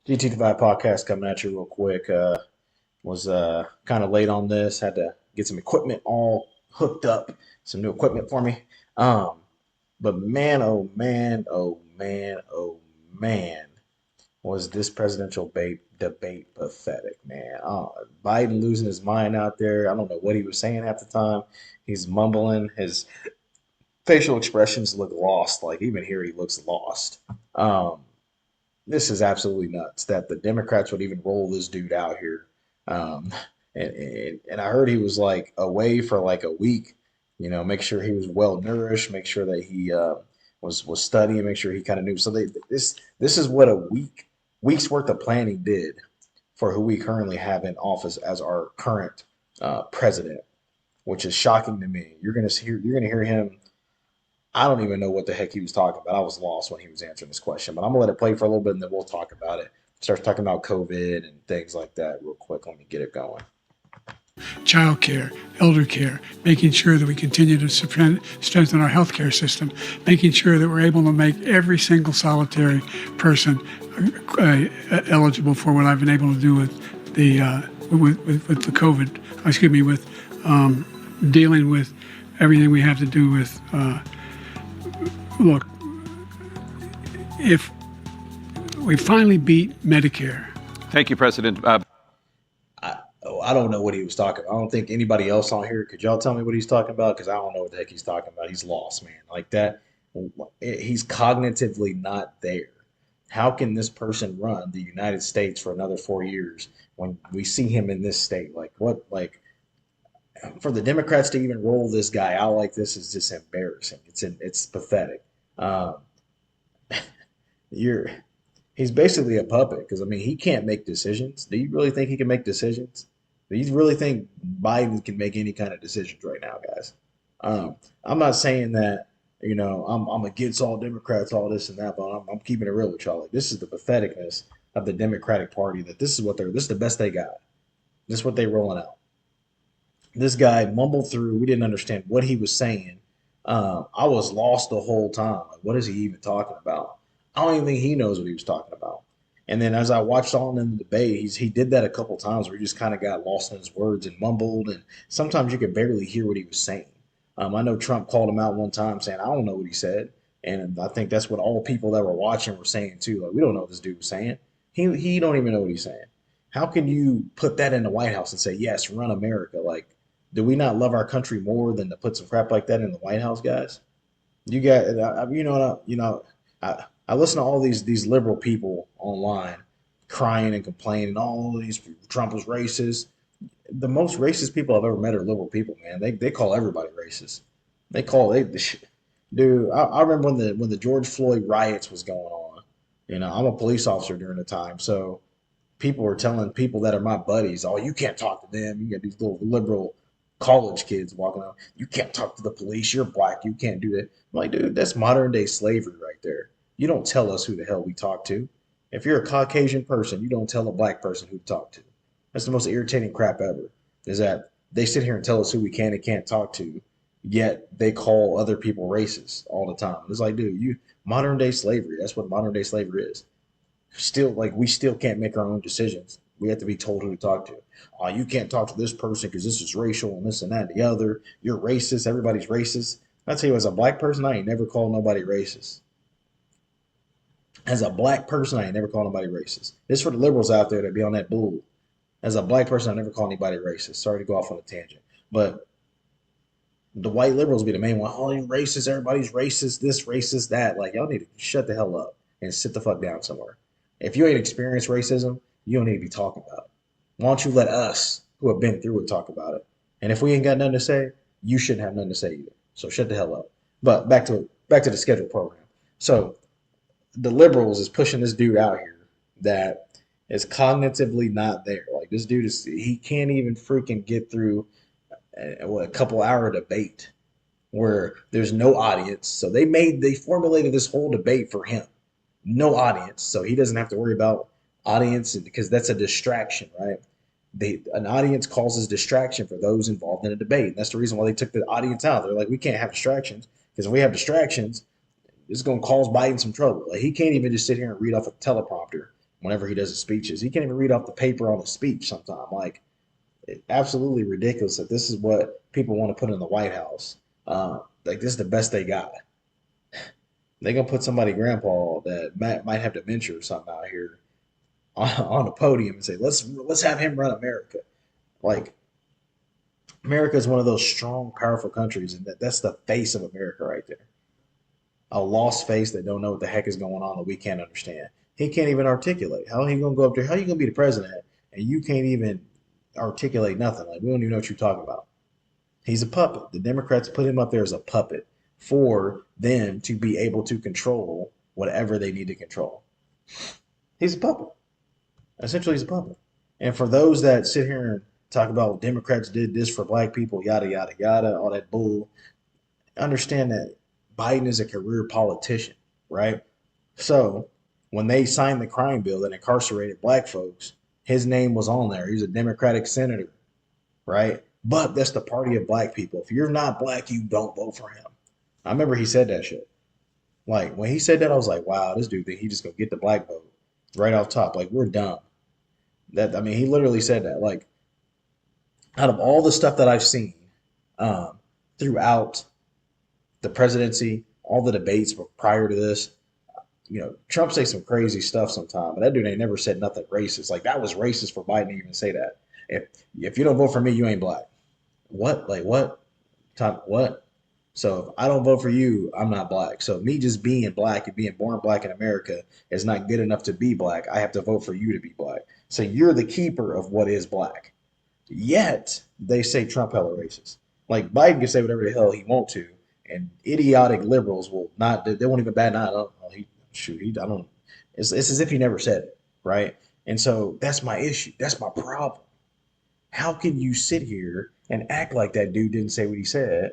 GT5 podcast coming at you real quick. Was kind of late on this. Had to get some equipment all hooked up, some new equipment for me. Um, but man, oh man, oh man, oh man, was this presidential debate pathetic, man. Biden losing his mind out there. I don't know what he was saying half the time. He's mumbling. His facial expressions look lost. Like even here, he looks lost. Um, this is absolutely nuts that the Democrats would even roll this dude out here. Um, and I heard he was like away for like a week. Make sure he was well nourished, make sure that he was studying, make sure he kind of knew. So this is what a week's worth of planning did for who we currently have in office as our current president, which is shocking to me. You're gonna hear him. I don't even know what the heck he was talking about. I was lost when he was answering this question, but I'm gonna let it play for a little bit and then we'll talk about it. Start talking about COVID and things like that real quick. Let me get it going. Child care, elder care, making sure that we continue to strengthen our healthcare system, making sure that we're able to make every single solitary person eligible for what I've been able to do with the with the COVID. Excuse me, with dealing with everything we have to do with. Look, if we finally beat Medicare. Thank you, President. I don't know what he was talking about. I don't think anybody else on here could y'all tell me what he's talking about because I don't know what the heck he's talking about. He's lost, man. Like that, he's cognitively not there. How can this person run the United States for another 4 years when we see him in this state? Like what? Like for the Democrats to even roll this guy out like this is just embarrassing. It's pathetic. Um, you're he's basically a puppet because I mean he can't make decisions. Do you really think he can make decisions? Do you really think Biden can make any kind of decisions right now, guys? I'm not saying that I'm against all Democrats, all this and that, but I'm keeping it real with y'all. Like this is the patheticness of the Democratic Party that this is the best they got. This is what they rolling out. This guy mumbled through. We didn't understand what he was saying. I was lost the whole time. Like, what is he even talking about? I don't even think he knows what he was talking about. And then as I watched on in the debate, he did that a couple times where he just kind of got lost in his words and mumbled, and sometimes you could barely hear what he was saying. I know Trump called him out one time saying, "I don't know what he said," and I think that's what all people that were watching were saying too. Like, we don't know what this dude was saying. He don't even know what he's saying. How can you put that in the White House and say, "Yes, run America"? Like, do we not love our country more than to put some crap like that in the White House, guys? You got, I listen to all these liberal people online crying and complaining. All these Trump was racist. The most racist people I've ever met are liberal people, man. They call everybody racist. They call they, dude. I remember when the George Floyd riots was going on. I'm a police officer during the time, so people were telling people that are my buddies, "Oh, you can't talk to them." You got these little liberal college kids walking around. "You can't talk to the police. You're black. You can't do that." I'm like, dude, that's modern day slavery right there. You don't tell us who the hell we talk to. If you're a Caucasian person, you don't tell a black person who to talk to. That's the most irritating crap ever. Is that they sit here and tell us who we can and can't talk to, yet they call other people racist all the time. It's like, dude, you modern day slavery. That's what modern day slavery is. Still, like, we still can't make our own decisions. We have to be told who to talk to. You can't talk to this person because this is racial and this and that and the other. You're racist. Everybody's racist. I tell you, as a black person, I ain't never called nobody racist. As a black person, I ain't never called nobody racist. This is for the liberals out there that be on that bull. As a black person, I never call anybody racist. Sorry to go off on a tangent, but the white liberals be the main one. Oh, you're racist. Everybody's racist. This racist, that. Like, y'all need to shut the hell up and sit the fuck down somewhere. If you ain't experienced racism, you don't need to be talking about it. Why don't you let us who have been through it talk about it? And if we ain't got nothing to say, you shouldn't have nothing to say either. So shut the hell up. But back to the scheduled program. So the liberals is pushing this dude out here that is cognitively not there. Like this dude he can't even freaking get through a couple hour debate where there's no audience. So they formulated this whole debate for him. No audience. So he doesn't have to worry about audience because that's a distraction, right? An audience causes distraction for those involved in a debate. And that's the reason why they took the audience out. They're like, we can't have distractions because if we have distractions, it's going to cause Biden some trouble. Like he can't even just sit here and read off a teleprompter whenever he does his speeches. He can't even read off the paper on his speech sometimes. Like, absolutely ridiculous that this is what people want to put in the White House. Like, this is the best they got. They're gonna put somebody, grandpa, that might have dementia or something out here on a podium and say, let's have him run America. Like, America is one of those strong, powerful countries, and that's the face of America right there. A lost face that don't know what the heck is going on that we can't understand. He can't even articulate. How he gonna go up there? How you gonna be the president and you can't even articulate nothing? Like, we don't even know what you're talking about. He's a puppet. The Democrats put him up there as a puppet for them to be able to control whatever they need to control. He's a puppet. Essentially, he's a puppet. And for those that sit here and talk about, well, Democrats did this for black people, yada, yada, yada, all that bull, understand that Biden is a career politician, right? So when they signed the crime bill that incarcerated black folks, his name was on there. He was a Democratic senator, right? But that's the party of black people. If you're not black, you don't vote for him. I remember he said that shit. Like, when he said that, I was like, wow, this dude think he just gonna get the black vote right off top. Like, we're dumb. That, I mean, he literally said that. Like, out of all the stuff that I've seen throughout the presidency, all the debates prior to this, Trump say some crazy stuff sometimes, but that dude ain't never said nothing racist. Like, that was racist for Biden to even say that. If you don't vote for me, you ain't black. What? Like, what? What? So if I don't vote for you, I'm not black. So me just being black and being born black in America is not good enough to be black. I have to vote for you to be black. So you're the keeper of what is black. Yet they say Trump hella racist. Like, Biden can say whatever the hell he want to, and idiotic liberals will not. They won't even bat an eye. Oh, I don't. It's as if he never said it, right? And so that's my issue. That's my problem. How can you sit here and act like that dude didn't say what he said,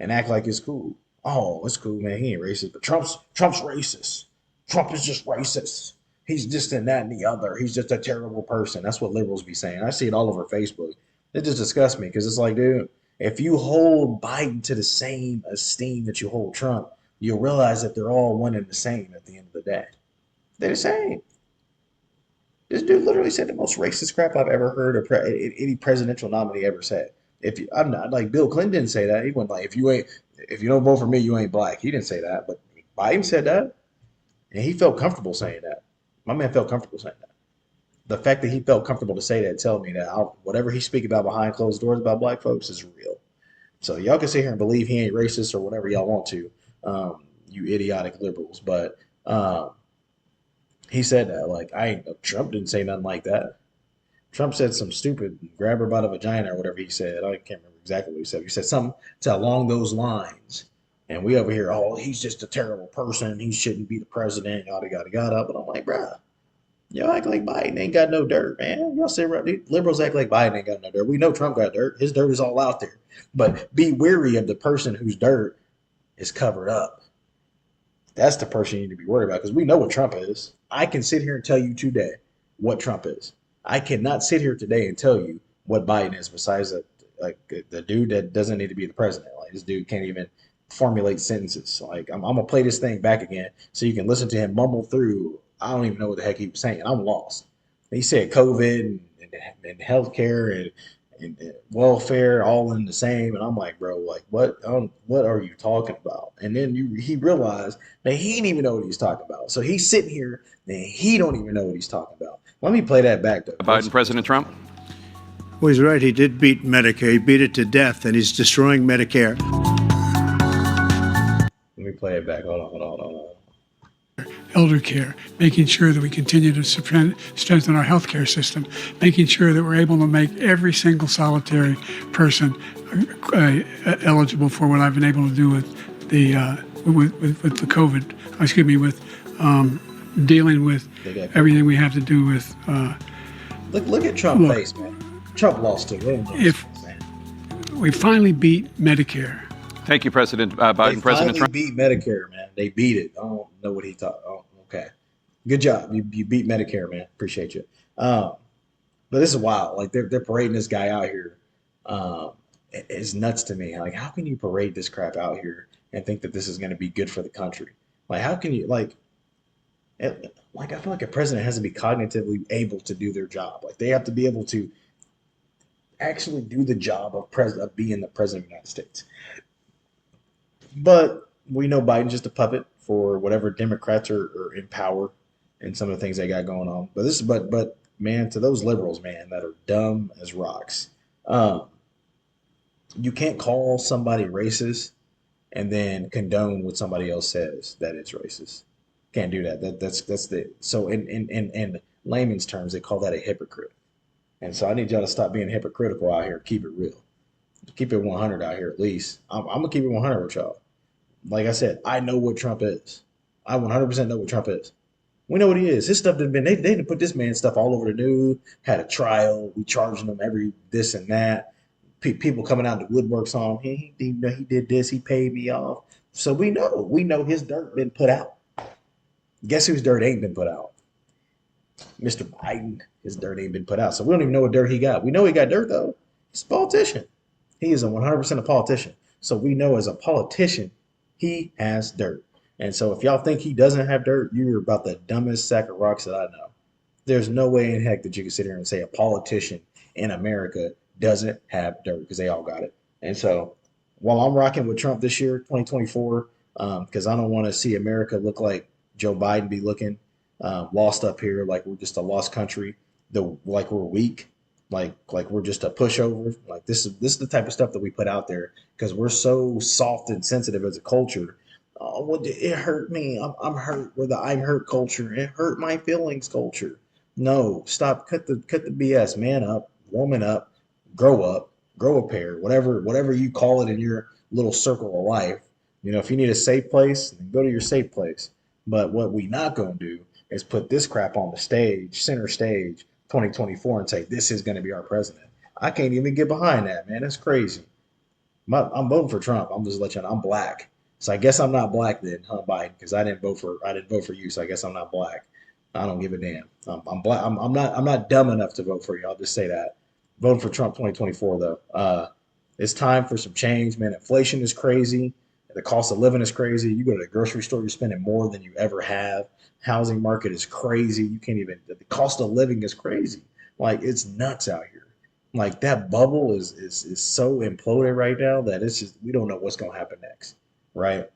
and act like it's cool? Oh, it's cool, man. He ain't racist, but Trump's racist. Trump is just racist. He's just and that and the other. He's just a terrible person. That's what liberals be saying. I see it all over Facebook. It just disgusts me because it's like, dude, if you hold Biden to the same esteem that you hold Trump, you'll realize that they're all one and the same at the end of the day. They're the same. This dude literally said the most racist crap I've ever heard any presidential nominee ever said. I'm not like Bill Clinton didn't say that. He went like, if you don't vote for me, you ain't black. He didn't say that, but Biden said that, and he felt comfortable saying that. My man felt comfortable saying that. The fact that he felt comfortable to say that tell me that whatever he speak about behind closed doors about black folks is real. So y'all can sit here and believe he ain't racist or whatever y'all want to, you idiotic liberals. But he said that, like, Trump didn't say nothing like that. Trump said some stupid grab her by the vagina or whatever he said. I can't remember exactly what he said. He said something along those lines. And we over here, oh, he's just a terrible person. He shouldn't be the president, yada, yada, yada. But I'm like, bruh, y'all act like Biden ain't got no dirt, man. Y'all say liberals act like Biden ain't got no dirt. We know Trump got dirt. His dirt is all out there. But be wary of the person whose dirt is covered up. That's the person you need to be worried about, because we know what Trump is. I can sit here and tell you today what Trump is. I cannot sit here today and tell you what Biden is, besides the dude that doesn't need to be the president. Like, this dude can't even formulate sentences. Like, I'm gonna play this thing back again so you can listen to him mumble through. I don't even know what the heck he was saying. I'm lost. He said COVID and healthcare and welfare all in the same, and I'm like, bro, like, what are you talking about? And then he realized that he didn't even know what he's talking about. So he's sitting here and he don't even know what he's talking about. Let me play that back though. Biden, President Trump. Well, he's right. He did beat Medicare. He beat it to death, and he's destroying Medicare. Let me play it back. Hold on. Elder care, making sure that we continue to strengthen our healthcare system, making sure that we're able to make every single solitary person eligible for what I've been able to do with the with the COVID. Excuse me, with dealing with everything we have to do with. Look at Trump's face, man. Trump lost it. If we finally beat Medicare. Thank you, President Biden. President Trump beat Medicare, man. They beat it. I don't know what he thought. Oh, okay. Good job. You beat Medicare, man. Appreciate you. But this is wild. Like, they're parading this guy out here. It's nuts to me. Like, how can you parade this crap out here and think that this is going to be good for the country? Like, how can you, like, Like I feel like a president has to be cognitively able to do their job. Like they have to be able to actually do the job of being the president of the United States. But we know Biden's just a puppet for whatever Democrats are in power and some of the things they got going on. But but man, to those liberals, man, that are dumb as rocks, um, you can't call somebody racist and then condone what somebody else says that it's racist. Can't do that. That's the so in layman's terms, they call that a hypocrite. And so I need y'all to stop being hypocritical out here. Keep it real. Keep it 100 out here at least. I'm gonna keep it 100 with y'all. Like I said, I know what Trump is. I 100% know what Trump is. We know what he is. His stuff has been they put this man's stuff all over the news. Had a trial. We charging him every this and that. People coming out the woodworks on him. He did this. He paid me off. So we know his dirt been put out. Guess whose dirt ain't been put out? Mr. Biden. His dirt ain't been put out. So we don't even know what dirt he got. We know he got dirt though. He's a politician. He is a 100% a politician. So we know as a politician, he has dirt. And so if y'all think he doesn't have dirt, you're about the dumbest sack of rocks that I know. There's no way in heck that you can sit here and say a politician in America doesn't have dirt because they all got it. And so while I'm rocking with Trump this year, 2024, because I don't want to see America look like Joe Biden be looking lost up here, like we're just a lost country, like we're weak, like we're just a pushover. Like this is the type of stuff that we put out there because we're so soft and sensitive as a culture. Oh, well, it hurt me. I'm hurt. We're the I'm hurt culture. It hurt my feelings culture. No, stop. Cut the BS. Man up, woman up, grow a pair. Whatever you call it in your little circle of life. You know, if you need a safe place, then go to your safe place. But what we not gonna do is put this crap on the stage, center stage, 2024, and say this is gonna be our president. I can't even get behind that, man. That's crazy. I'm voting for Trump. I'm just letting you know I'm black. So I guess I'm not black then, huh, Biden? Because I didn't vote for you. So I guess I'm not black. I don't give a damn. I'm black. I'm not dumb enough to vote for you. I'll just say that. Voting for Trump 2024 though. It's time for some change, man. Inflation is crazy. The cost of living is crazy. You go to the grocery store, you're spending more than you ever have. Housing market is crazy. You can't even. The cost of living is crazy. Like it's nuts out here. Like that bubble is so imploded right now that it's just we don't know what's gonna happen next, right?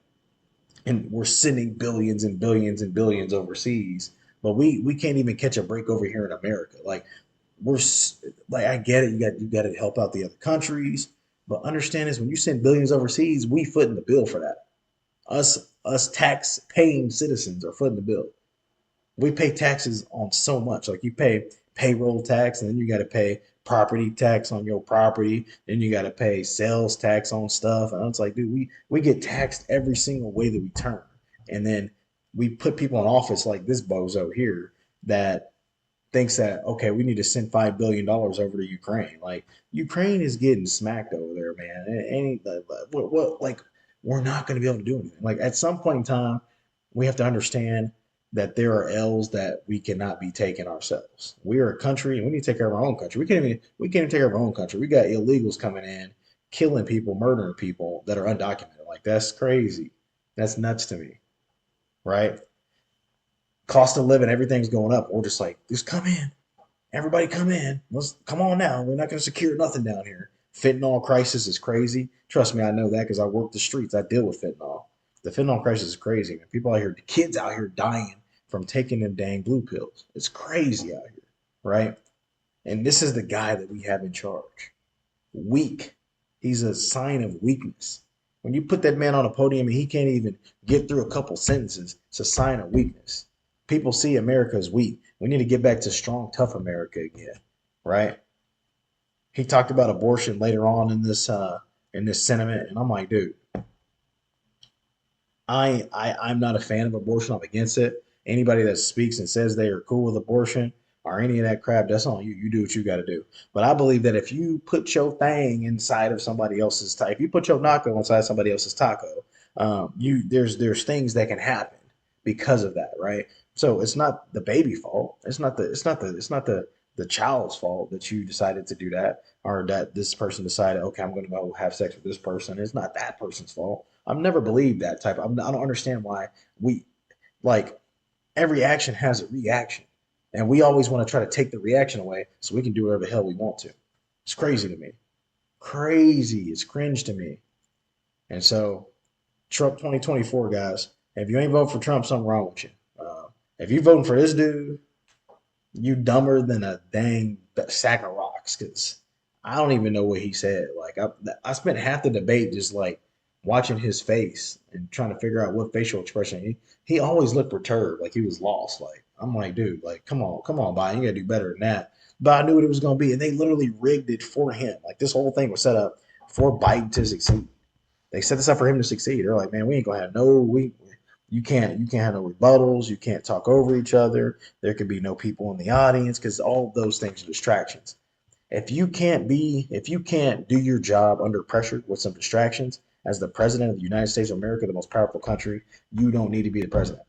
And we're sending billions and billions and billions overseas, but we can't even catch a break over here in America. Like like I get it, you got to help out the other countries, but understand is when you send billions overseas, we footing the bill for that. Us tax paying citizens are footing the bill. We pay taxes on so much. Like you pay payroll tax, and then you got to pay property tax on your property. Then you got to pay sales tax on stuff. And it's like, dude, we get taxed every single way that we turn. And then we put people in office like this bozo here that thinks that okay, we need to send $5 billion over to Ukraine. Like Ukraine is getting smacked over there, man. What like we're not going to be able to do anything. Like at some point in time, we have to understand that there are L's that we cannot be taking ourselves. We are a country, and we need to take care of our own country. We can't even take care of our own country. We got illegals coming in, killing people, murdering people that are undocumented. Like that's crazy. That's nuts to me, right? Cost of living, everything's going up. We're just like, just come in. Everybody come in. Let's come on now. We're not going to secure nothing down here. Fentanyl crisis is crazy. Trust me, I know that because I work the streets. I deal with fentanyl. The fentanyl crisis is crazy, man. People out here, the kids out here dying from taking them dang blue pills. It's crazy out here, right? And this is the guy that we have in charge. Weak. He's a sign of weakness. When you put that man on a podium and he can't even get through a couple sentences, it's a sign of weakness. People see America as weak. We need to get back to strong, tough America again, right? He talked about abortion later on in this sentiment, and I'm like, dude, I'm not a fan of abortion. I'm against it. Anybody that speaks and says they are cool with abortion or any of that crap, that's on you. You do what you got to do. But I believe that if you put your thing inside of somebody else's if you put your naco inside somebody else's taco, there's things that can happen because of that, right? So it's not the baby fault. It's not the child's fault that you decided to do that or that this person decided, okay, I'm going to go have sex with this person. It's not that person's fault. I've never believed that type. I don't understand why we like. Every action has a reaction. And we always want to try to take the reaction away so we can do whatever the hell we want to. It's crazy to me. Crazy. It's cringe to me. And so, Trump 2024, guys. If you ain't vote for Trump, something wrong with you. If you voting for this dude, you dumber than a dang sack of rocks. Because I don't even know what he said. Like I spent half the debate just like watching his face and trying to figure out what facial expression he always looked perturbed, like he was lost. Like I'm like, dude, like come on, Biden, you gotta do better than that. But I knew what it was gonna be, and they literally rigged it for him. Like this whole thing was set up for Biden to succeed. They set this up for him to succeed. They're like, man, we ain't gonna have no we. You can't have no rebuttals. You can't talk over each other. There could be no people in the audience because all of those things are distractions. If you can't do your job under pressure with some distractions as the president of the United States of America, the most powerful country, you don't need to be the president.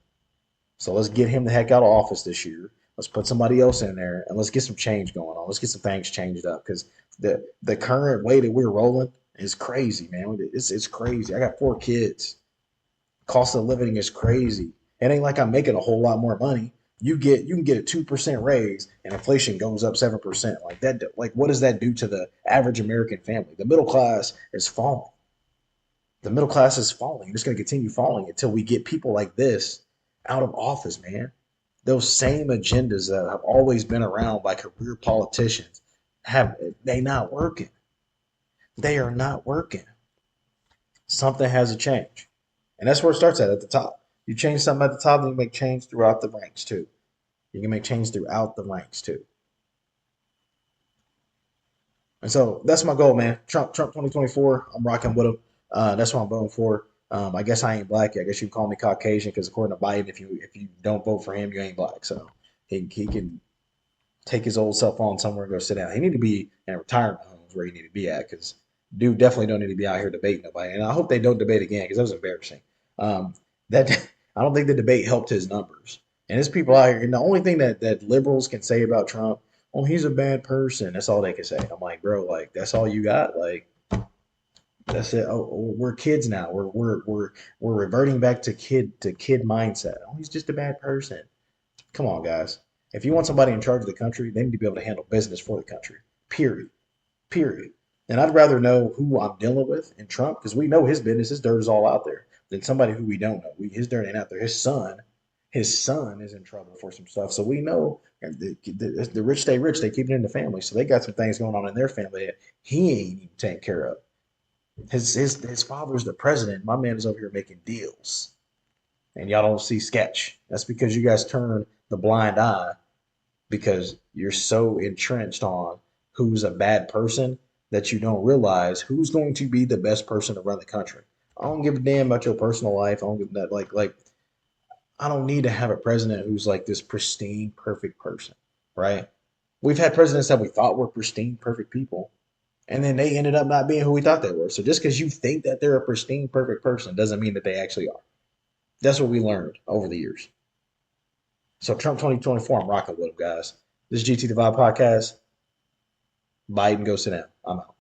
So let's get him the heck out of office this year. Let's put somebody else in there and let's get some change going on. Let's get some things changed up because the current way that we're rolling is crazy, man. It's crazy. I got 4 kids. Cost of living is crazy. It ain't like I'm making a whole lot more money. You can get a 2% raise and inflation goes up 7%. Like that, like what does that do to the average American family? The middle class is falling. The middle class is falling. It's going to continue falling until we get people like this out of office, man. Those same agendas that have always been around by career politicians they not working. They are not working. Something has to change. And that's where it starts at the top. You change something at the top, then you make change throughout the ranks too. You can make change throughout the ranks too. And so that's my goal, man. Trump 2024. I'm rocking with him. That's what I'm voting for. I guess I ain't black. I guess you call me Caucasian because according to Biden, if you don't vote for him, you ain't black. So he can take his old self on somewhere and go sit down. He need to be in a retirement homes where he need to be at because dude definitely don't need to be out here debating nobody. And I hope they don't debate again because that was embarrassing. That I don't think the debate helped his numbers. And there's people out here, and the only thing that liberals can say about Trump, oh, he's a bad person. That's all they can say. I'm like, bro, like that's all you got. Like that's it. Oh, we're kids now. We're reverting back to kid mindset. Oh, he's just a bad person. Come on, guys. If you want somebody in charge of the country, they need to be able to handle business for the country. Period. Period. And I'd rather know who I'm dealing with in Trump because we know his business, his dirt is all out there, than somebody who we don't know. His dirt ain't out there. His son is in trouble for some stuff. So we know the rich stay rich. They keep it in the family. So they got some things going on in their family that he ain't even taking care of. His father's the president. My man is over here making deals. And y'all don't see sketch. That's because you guys turn the blind eye because you're so entrenched on who's a bad person that you don't realize who's going to be the best person to run the country. I don't give a damn about your personal life. I don't give that like I don't need to have a president who's like this pristine, perfect person, right? We've had presidents that we thought were pristine, perfect people, and then they ended up not being who we thought they were. So just because you think that they're a pristine, perfect person doesn't mean that they actually are. That's what we learned over the years. So Trump 2024, I'm rocking with him, guys. This is GT Divide Podcast. Biden, go sit down. I'm out.